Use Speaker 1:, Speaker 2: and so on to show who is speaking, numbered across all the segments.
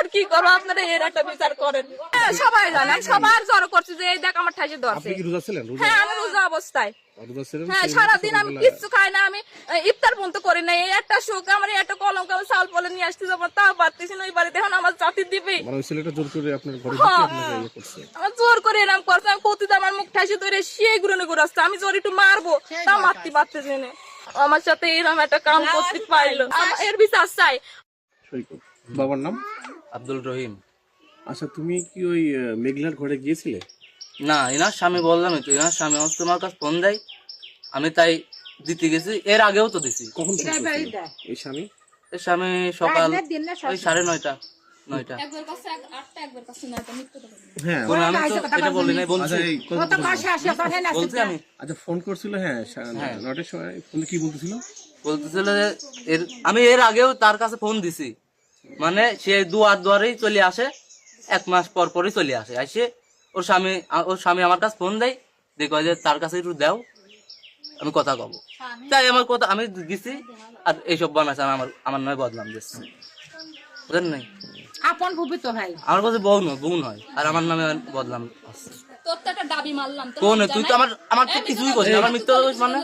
Speaker 1: আর কি করবো, আপনারা এর একটা বিচার করেন। হ্যাঁ, সবাই জানেন, সবার জড়ো করছে যে এই দেখ আমার ঠাসে ধরছে। হ্যাঁ, আমি রোজা অবস্থায়। হ্যাঁ, সারাদিন আমি কিচ্ছু খাই না, আমি ইফতার পর্যন্ত করি না। এই একটা শোক, আমার একটা কলঙ্ক, আমি চাল পলে নিয়ে আসতে যাবো, তাও পারতেছি না। ওই বাড়িতে এখন আমার জাতি দিবে, আমার জোর করে এরকম করছে। আমি প্রতিদিন আমার মুখ ঠাসে ধরে সেই গুরুনে ঘুরাচ্ছে, আমি জোর একটু মারবো, তা মারতে পারতেছি না। আমার সাথে এরকম একটা কাম করতে পারলো, এর বিচার চাই।
Speaker 2: বাবার নাম?
Speaker 3: আব্দুল রহিম।
Speaker 2: আচ্ছা, তুমি কি ওই মেঘলার ঘরে গিয়েছিলে?
Speaker 3: না, এনার স্বামী বললামই তো, এনার স্বামী আমার তোমার কাছে ফোন দেয়, আমি তাই দিতে গেছি। এর আগেও তো দিছি।
Speaker 2: কখন এই স্বামী?
Speaker 3: এর স্বামী সকাল ওই 9:30
Speaker 2: হ্যাঁ,
Speaker 3: আমি তো এটা বলি নাই, বলছি বলছি আমি।
Speaker 2: আচ্ছা, ফোন করছিল। হ্যাঁ, 9টার সময় ফোনে কি বলতেছিল?
Speaker 3: বলতেছিল যে আমি এর আগেও তার কাছে ফোন দিছি, মানে সে দুয়ারেই চলে আসে, 1 মাস পর পরই চলে আসে। আসে ওর স্বামী আমার কাছে ফোন দেয়, দেখো যে তার কাছে একটু দাও, আমি কথা কব। তাই আমার কথা আমি দিছি, আর এইসব বানাচ্ছে আমার নয় বদনাম দিচ্ছে, বুঝলেন নাই?
Speaker 4: আপন ভূপি তো ভাই
Speaker 3: আমার কাছে বোন হয়, আর আমার নামে বদনাম আসছে।
Speaker 1: তোর তো একটা দাবি মারলাম,
Speaker 3: কোন তুই তো আমার তো কিছুই করছিস, আমার মিথ্যা মানে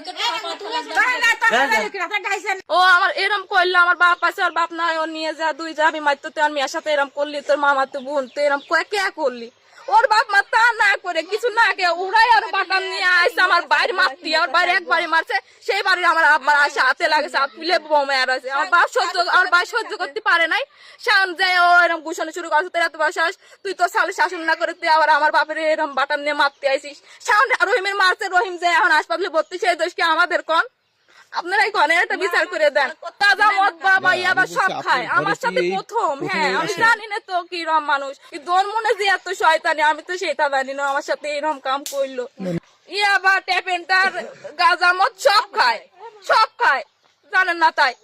Speaker 1: ও আমার এরম করলো। আমার বাপ আছে, আর বাপ নাই, ও নিয়ে যা দুই যা আমি মারতো, তোর মেয়ের সাথে এরম করলি, তোর মামা তো বোন, তো এরম কে করলি? ওর বাপ মা তা না করে কিছু না কে ওরাই আর বাটাম নিয়ে আসছে আমার বাইরে মারতি। আমার বাইরে একবারই মারছে, সেই বাড়ি আমার আব্বার আসে হাতে লাগেছে, হাত তুলে বোমা আর আছে। আমার ভাই সহ্য করতে পারে নাই, শান যায় ও এরম ঘুষণে শুরু করছে, তোর এত বয়স, তুই তো সালে শাসন না করে তুই আবার আমার বাপের এরম বাটাম নিয়ে মারতে আইসিস। শান রহিমের মারছে, রহিম যে এখন হাসপাতালে ভর্তি, সেই দোষ কি আমাদের? কোন আপনারাই কোন একটা বিচার করে দেন। তাজা মদ বাবা ইয়াবা সব খায়, আমার সাথে প্রথম। হ্যাঁ, আমি জানি না তো কিরম মানুষ, তোর মনে যে এত শয়তানি, আমি তো সেটা জানি না। আমার সাথে এরকম কাম করলো, ইয়াবা ট্যাপেন্টার গাঁজা মদ সব খায়, জানেন না? তাই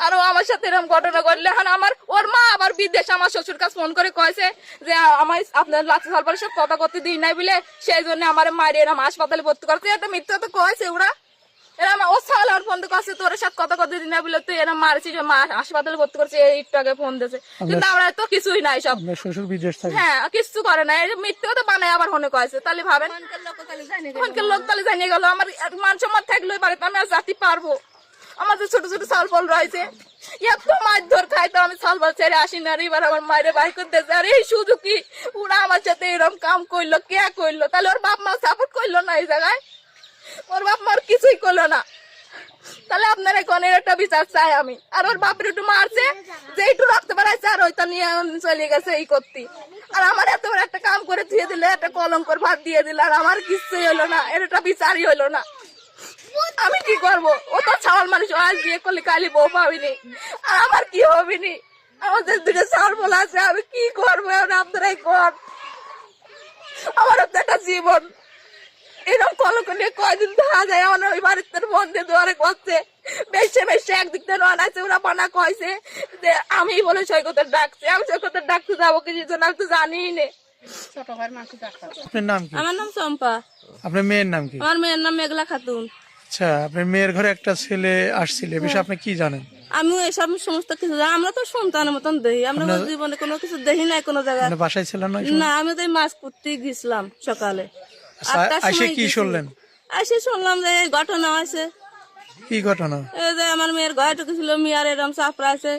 Speaker 1: আরো আমার সাথে এরকম ঘটনা ঘটলে এখন ওর মা আবার বিদেশ আমার শ্বশুর কাছে ফোন করে কয়েছে যে আমার আপনার লাচি সালবার সব কথা করতে দিই নাই বলে, সেই জন্য আমার মায়ের এরকম হাসপাতালে ভর্তি করছে। এটা মিথ্যা তো কয়েছে ওরা। এরা ও সাল আর ফোন করছে তোর সাথে কথা কথা দিন না বলে, তুই এরা মারছিস, মা হাসপাতালে ভর্তি করছে, একটু আগে ফোন দিয়েছে। কিন্তু আমরা তো কিছুই নাই, সব
Speaker 2: শ্বশুর বিদেশ থাকে।
Speaker 1: হ্যাঁ, কিছু করে না, মিথ্যে কথা বানায় আবার ফোনে কয়েছে। তাহলে ভাবেন, ফোনকের লোক তাহলে জানিয়ে গেল। আমার মান সম্মান থাকলে বাড়িতে আমি আর জাতি পারবো? আমার যে ছোট ছোট চাল ফল রয়েছে, এত মাছ ধর খাই, তো আমি চাল ফল ছেড়ে আসি না। এবার আমার মায়ের বাই করতেছে, আর এই সুযোগই ওরা আমার সাথে এরকম কাম করলো, কে করলো? তাহলে ওর বাপ মা সাপোর্ট করলো না এই জায়গায়, ওর বাপ মার কিছুই করলো না। তাহলে আপনার এখানের একটা বিচার চাই আমি। আর ওর বাপের একটু মারছে, যে একটু রক্ত বাড়াইছে, আর ওইটা নিয়ে চলে গেছে এই করতে। আর আমার এত বড় একটা কাম করে দিয়ে দিলে, একটা কলঙ্কর ভাত দিয়ে দিল, আর আমার কিছুই হলো না, এর একটা বিচারই হলো না। আমি কি করবো? ও তো ছাওয়াল মানুষ, আজ বিয়ে করলে কালি বউ পাবিনি, আর আমার কি হবিনি? আমাদের দুটো ছাওয়াল বলা আছে, আমি কি করবো? আপনারাই কর, আমারও তো একটা জীবন। এরকম কলঙ্ক নিয়ে কয়দিন ধরা যায়? আমার ওই বাড়িতে বন্ধে দুয়ারে করছে, বেশে একদিক থেকে রান আছে, ওরা বানা কয়েছে যে আমি বলে সৈকতের ডাকছে। আমি সৈকতের ডাকতে যাবো কিছু জন্য, আমি তো জানিই না।
Speaker 5: আপনার নাম কি?
Speaker 1: আমার নাম চম্পা।
Speaker 5: আপনার মেয়ের নাম কি?
Speaker 1: আমার মেয়ের নাম মেঘলা খাতুন।
Speaker 5: আচ্ছা, আপনার মেয়ের ঘরে একটা ছেলে আসছিল, এ বিষয়ে আপনি কি জানেন?
Speaker 1: আমি এসব সমস্ত কিছু জানি, আমরা তো সন্তানের মতন দেখি, আমরা জীবনে কোনো কিছু দেখি নাই কোনো জায়গায়।
Speaker 5: বাসায় ছিলেন
Speaker 1: না, আমি তো মাছ করতে গেছিলাম সকালে।
Speaker 5: এসে কি শুনলেন?
Speaker 1: এসে শুনলাম যে এই ঘটনা আছে।
Speaker 5: কি ঘটনা?
Speaker 1: এই যে আমার মেয়ের ঘরে ঢুকেছিল, মেয়ার এরম চাপড়া আছে,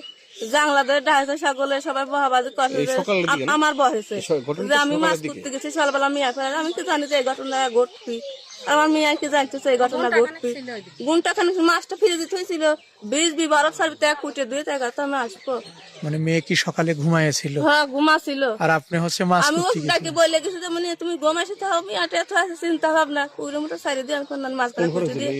Speaker 1: জাংলা ধরে ডাইছে, সকলে সবাই বহাবাজি করছে আমার বহেছে যে আমি মাছ করতে গেছি সকালবেলা মেয়া ফেলে। আমি তো জানি যে এই ঘটনা ঘটবি, আমার মেয়ে কি জানতেছে এই ঘটনা ঘটবি। গুনটা খানি মাছটা ফিরে দিতে হয়েছিল, বীজ বরফ সার্ভিতে 1 ফুটে 2 টাকা, তো আমি আসবো।
Speaker 5: মানে মেয়ে কি সকালে ঘুমাইছিল?
Speaker 1: হ্যাঁ, ঘুমাছিল।
Speaker 5: আর আপনি হচ্ছে মাছ
Speaker 1: আমি
Speaker 5: করতে গেছেন?
Speaker 1: ওটাকে বলে গেছি যে মানে তুমি ঘুমাইছি, তাও মেয়েটা এত আছে চিন্তা ভাবনা, পুরো মোটা সাইডে দিয়ে আমি মাছ করতে দিয়ে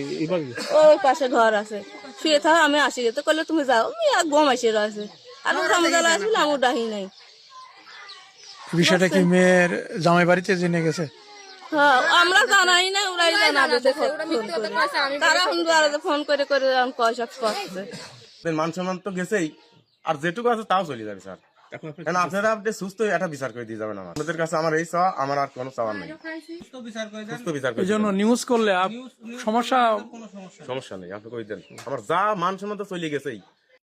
Speaker 1: ওই পাশে ঘর আছে, শুয়ে থাকো, আমি আসি। তো করলে তুমি যাও, মেয়ে ঘুমাইছে রয়েছে, আর রমজান আসলে আমি ডাহি নাই।
Speaker 5: বিষয়টা কি মেয়ের জামাই বাড়িতে জেনে গেছে?
Speaker 1: হ্যাঁ, আমরা জানাই না, ওরাই জানাবে। তারা ফোন করে করে পয়সা করছে।
Speaker 6: মান সম্মান তো গেছেই, আর যেটুকু আছে তাও চলে যাবে স্যার। আপনারা আপনি সুস্থ একটা বিচার করে দিয়ে যাবেন। আমাদের কাছে আমার এই চাওয়া, আমার আর কোনো চাওয়ার নেই। সুস্থ বিচার করে
Speaker 5: এই জন্য নিউজ করলে সমস্যা
Speaker 6: সমস্যা নেই, আপনি করে দেন। আমার যা মান সম্মান তো চলে গেছেই।